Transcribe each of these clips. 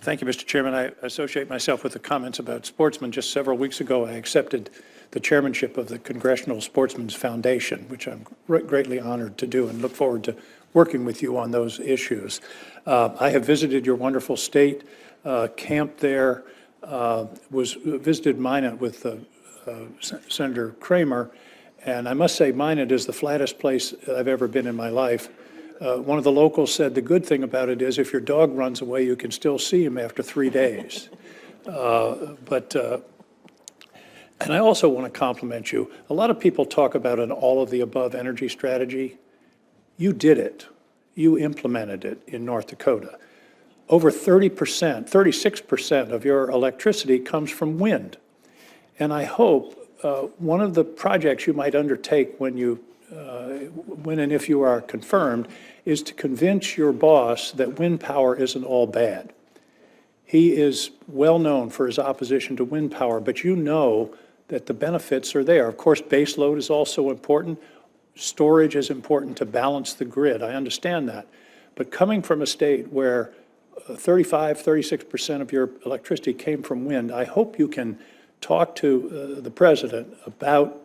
Thank you, Mr. Chairman. I associate myself with the comments about sportsmen. Just several weeks ago, I accepted the chairmanship of the Congressional Sportsmen's Foundation, which I'm greatly honored to do and look forward to working with you on those issues. I have visited your wonderful state, camped there, visited Minot with Senator Kramer, and I must say Minot is the flattest place I've ever been in my life. One of the locals said the good thing about it is if your dog runs away, you can still see him after 3 days. And I also want to compliment you. A lot of people talk about an all-of-the-above energy strategy. You did it. You implemented it in North Dakota. Over 30%, 36% of your electricity comes from wind. And I hope one of the projects you might undertake when and if you are confirmed is to convince your boss that wind power isn't all bad. He is well known for his opposition to wind power, but you know that the benefits are there. Of course, base load is also important. Storage is important to balance the grid. I understand that. But coming from a state where 36% of your electricity came from wind, I hope you can talk to the president about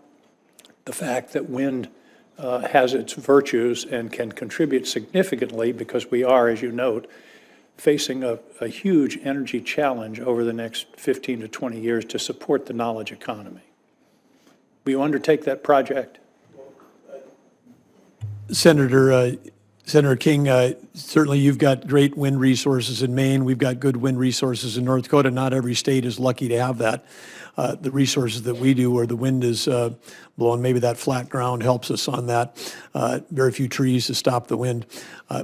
the fact that wind has its virtues and can contribute significantly, because we are, as you note, facing a huge energy challenge over the next 15 to 20 years to support the knowledge economy. Will you undertake that project? Senator King, certainly you've got great wind resources in Maine. We've got good wind resources in North Dakota. Not every state is lucky to have that. The resources that we do, where the wind is blowing, maybe that flat ground helps us on that. Very few trees to stop the wind.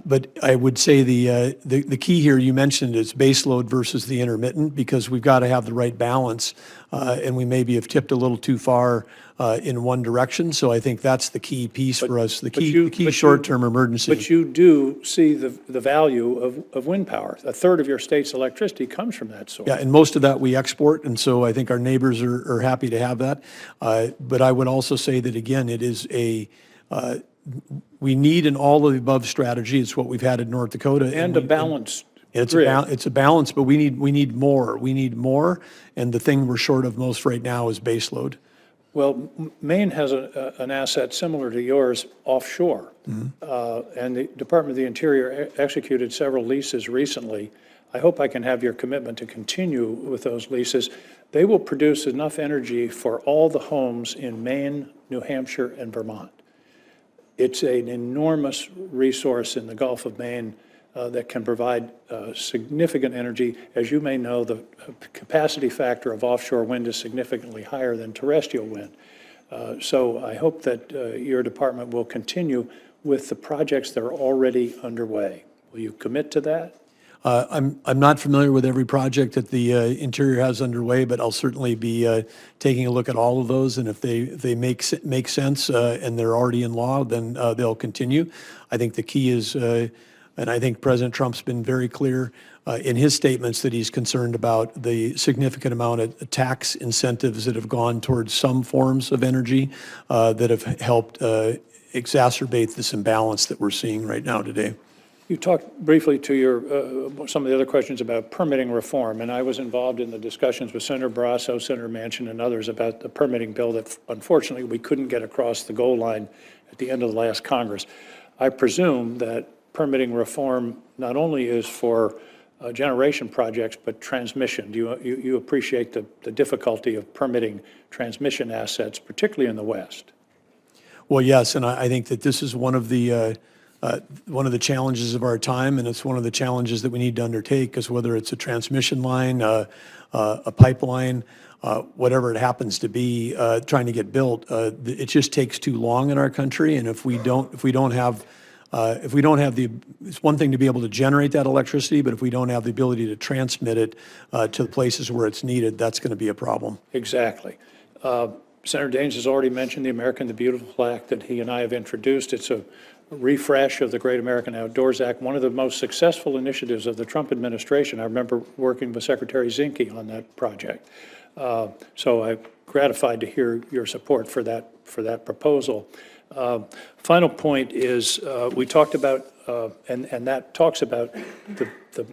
But I would say the key here, you mentioned, is base load versus the intermittent, because we've got to have the right balance, and we maybe have tipped a little too far in one direction. So I think that's the key piece for us, the key short-term emergency. But you do see the value of wind power. A third of your state's electricity comes from that source. Yeah, and most of that we export, and so I think our neighbors are happy to have that. But I would also say that, again, it is we need an all-of-the-above strategy. It's what we've had in North Dakota. And a balanced It's a balance, but we need more. We need more, and the thing we're short of most right now is base load. Well, Maine has an asset similar to yours offshore. Mm-hmm. And the Department of the Interior executed several leases recently. I hope I can have your commitment to continue with those leases. They will produce enough energy for all the homes in Maine, New Hampshire, and Vermont. It's an enormous resource in the Gulf of Maine that can provide significant energy. As you may know, the capacity factor of offshore wind is significantly higher than terrestrial wind. So I hope that your department will continue with the projects that are already underway. Will you commit to that? I'm not familiar with every project that the Interior has underway, but I'll certainly be taking a look at all of those, and if they make sense and they're already in law, then they'll continue. I think the key is, and I think President Trump's been very clear in his statements that he's concerned about the significant amount of tax incentives that have gone towards some forms of energy that have helped exacerbate this imbalance that we're seeing right now today. You talked briefly to your some of the other questions about permitting reform, and I was involved in the discussions with Senator Barrasso, Senator Manchin, and others about the permitting bill that unfortunately we couldn't get across the goal line at the end of the last Congress. I presume that permitting reform not only is for generation projects, but transmission. Do you appreciate the difficulty of permitting transmission assets, particularly in the West? Well, yes, and I think that this is one of the challenges of our time, and it's one of the challenges that we need to undertake, because whether it's a transmission line, a pipeline, whatever it happens to be, trying to get built, it just takes too long in our country. And if we don't have it's one thing to be able to generate that electricity, but if we don't have the ability to transmit it to the places where it's needed, that's going to be a problem. Exactly. Senator Daines has already mentioned the American the Beautiful Act that he and I have introduced. It's a refresh of the Great American Outdoors Act, one of the most successful initiatives of the Trump administration. I remember working with Secretary Zinke on that project. So I'm gratified to hear your support for that proposal. Final point is we talked about, and that talks about the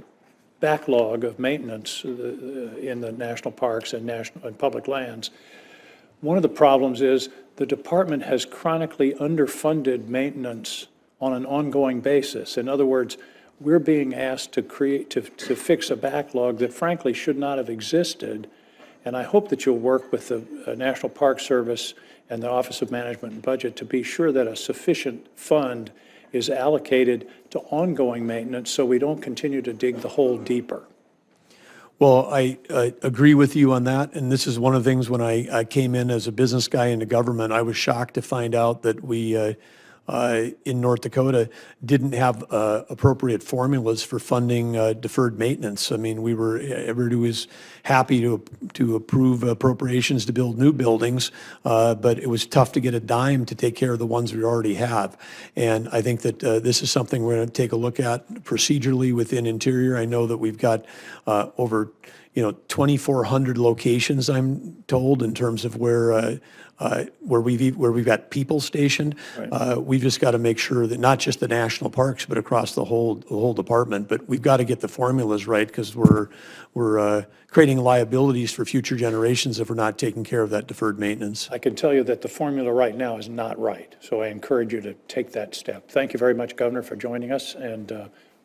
backlog of maintenance in the national parks and public lands. One of the problems is the department has chronically underfunded maintenance on an ongoing basis. In other words, we're being asked to fix a backlog that frankly should not have existed. And I hope that you'll work with the National Park Service and the Office of Management and Budget to be sure that a sufficient fund is allocated to ongoing maintenance so we don't continue to dig the hole deeper. Well, I agree with you on that, and this is one of the things when I came in as a business guy into government, I was shocked to find out that we, in North Dakota, didn't have appropriate formulas for funding deferred maintenance. I mean, everybody was happy to approve appropriations to build new buildings, but it was tough to get a dime to take care of the ones we already have. And I think that this is something we're going to take a look at procedurally within Interior. I know that we've got over 2,400 locations, I'm told, in terms of where we've got people stationed. Right. We've just got to make sure that not just the national parks, but across the whole department. But we've got to get the formulas right because we're creating liabilities for future generations if we're not taking care of that deferred maintenance. I can tell you that the formula right now is not right, so I encourage you to take that step. Thank you very much, Governor, for joining us, and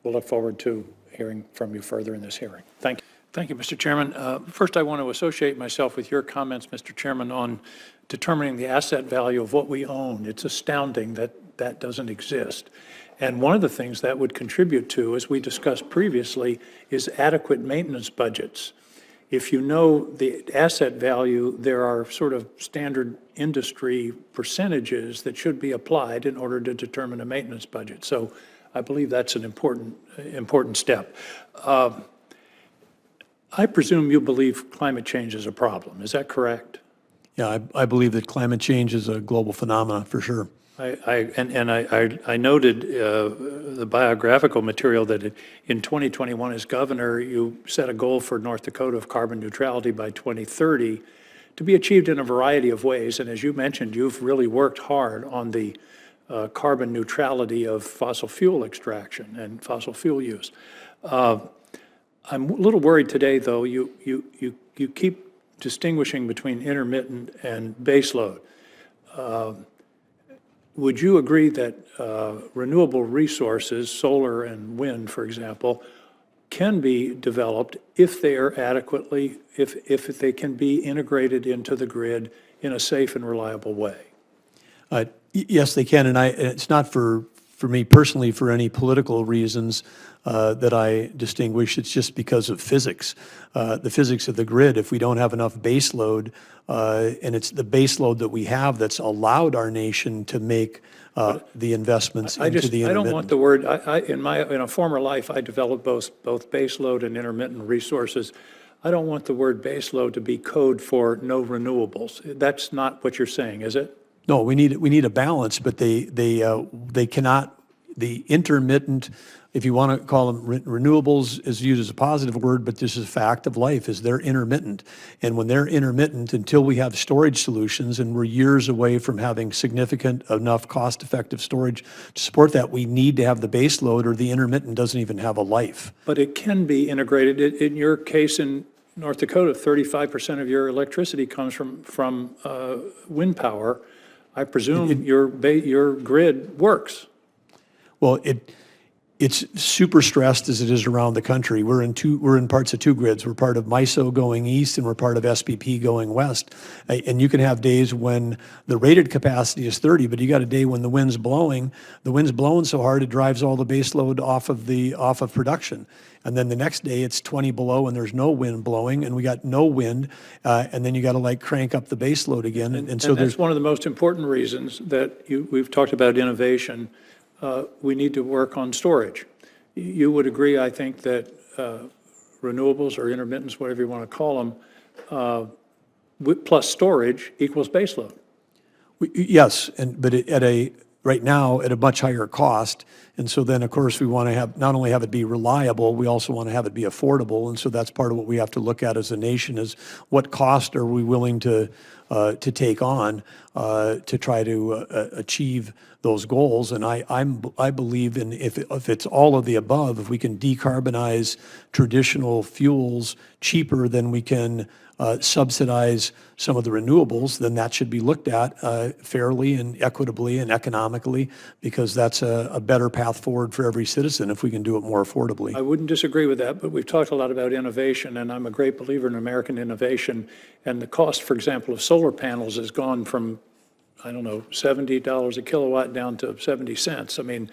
we'll look forward to hearing from you further in this hearing. Thank you. Thank you, Mr. Chairman. First, I want to associate myself with your comments, Mr. Chairman, on determining the asset value of what we own. It's astounding that that doesn't exist. And one of the things that would contribute to, as we discussed previously, is adequate maintenance budgets. If you know the asset value, there are sort of standard industry percentages that should be applied in order to determine a maintenance budget. So I believe that's an important step. I presume you believe climate change is a problem. Is that correct? Yeah, I believe that climate change is a global phenomenon for sure. I noted the biographical material that in 2021 as governor, you set a goal for North Dakota of carbon neutrality by 2030 to be achieved in a variety of ways. And as you mentioned, you've really worked hard on the carbon neutrality of fossil fuel extraction and fossil fuel use. I'm a little worried today, though. You keep distinguishing between intermittent and baseload. Would you agree that renewable resources, solar and wind, for example, can be developed if they are adequately, if they can be integrated into the grid in a safe and reliable way? Yes, they can, and it's not for me personally for any political reasons that I distinguish. It's just because of physics, the physics of the grid. If we don't have enough base load, and it's the base load that we have that's allowed our nation to make the investments into the intermittent. I don't want the word, in a former life, I developed both base load and intermittent resources. I don't want the word base load to be code for no renewables. That's not what you're saying, is it? No, we need a balance, but they cannot, the intermittent, if you want to call them renewables, is used as a positive word, but this is a fact of life, is they're intermittent. And when they're intermittent, until we have storage solutions, and we're years away from having significant enough cost-effective storage to support that, we need to have the base load, or the intermittent doesn't even have a life. But it can be integrated. In your case in North Dakota, 35% of your electricity comes from wind power. I presume your grid works. Well, it's super stressed as it is around the country. We're in parts of two grids. We're part of MISO going east, and we're part of SPP going west. And you can have days when the rated capacity is 30, but you got a day when the wind's blowing. The wind's blowing so hard it drives all the base load off of production. And then the next day it's 20 below and there's no wind blowing, and we got no wind, and then you got to crank up the base load again. And so that's one of the most important reasons that we've talked about innovation. We need to work on storage. You would agree, I think, that renewables or intermittents, whatever you want to call them, plus storage equals baseload. Yes, but at a right now at a much higher cost. And so then, of course, we want to have, not only have it be reliable, we also want to have it be affordable. And so that's part of what we have to look at as a nation is what cost are we willing to take on to try to achieve those goals. And I believe in if it's all of the above, if we can decarbonize traditional fuels cheaper than we can subsidize some of the renewables, then that should be looked at fairly and equitably and economically, because that's a better path forward for every citizen if we can do it more affordably. I wouldn't disagree with that, but we've talked a lot about innovation, and I'm a great believer in American innovation. And the cost, for example, of solar panels has gone from, I don't know, $70 a kilowatt down to 70 cents. I mean,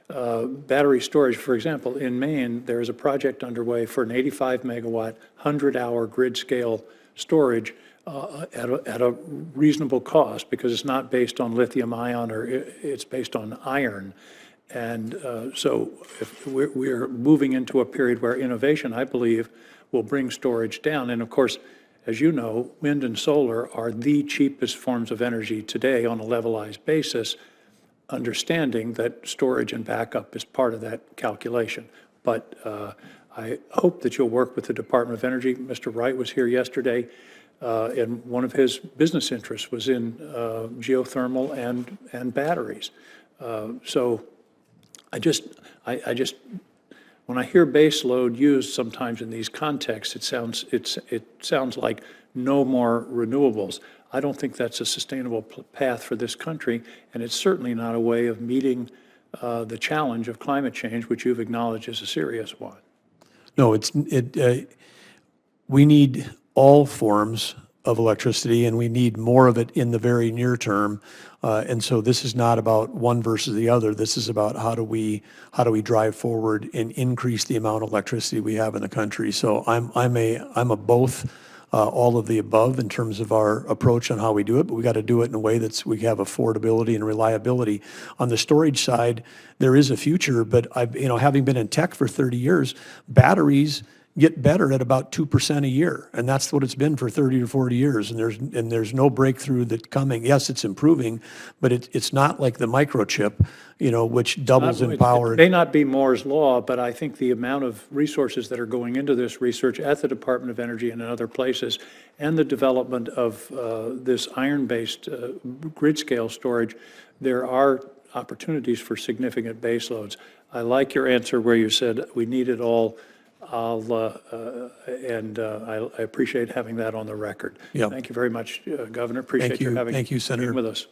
battery storage, for example, in Maine, there is a project underway for an 85 megawatt, 100-hour grid scale storage at a reasonable cost, because it's not based on lithium ion, or it's based on iron. And so if we're moving into a period where innovation, I believe, will bring storage down. And of course, as you know, wind and solar are the cheapest forms of energy today on a levelized basis, understanding that storage and backup is part of that calculation. But I hope that you'll work with the Department of Energy. Mr. Wright was here yesterday, and one of his business interests was in geothermal and batteries. So I just, when I hear base load used sometimes in these contexts, it sounds like no more renewables. I don't think that's a sustainable path for this country, and it's certainly not a way of meeting the challenge of climate change, which you've acknowledged is a serious one. No, we need all forms of electricity, and we need more of it in the very near term. And so this is not about one versus the other. This is about how do we drive forward and increase the amount of electricity we have in the country. So I'm a both. All of the above in terms of our approach on how we do it, but we got to do it in a way that's we have affordability and reliability. On the storage side, there is a future, but having been in tech for 30 years, batteries get better at about 2% a year, and that's what it's been for 30 or 40 years. And there's no breakthrough that's coming. Yes, it's improving, but it's not like the microchip, which doubles in power. It may not be Moore's law, but I think the amount of resources that are going into this research at the Department of Energy and in other places, and the development of this iron-based grid scale storage, there are opportunities for significant base loads. I like your answer where you said we need it all. I appreciate having that on the record. Yeah. Thank you very much, Governor. Appreciate Thank you. you having Thank you, Senator. being with us.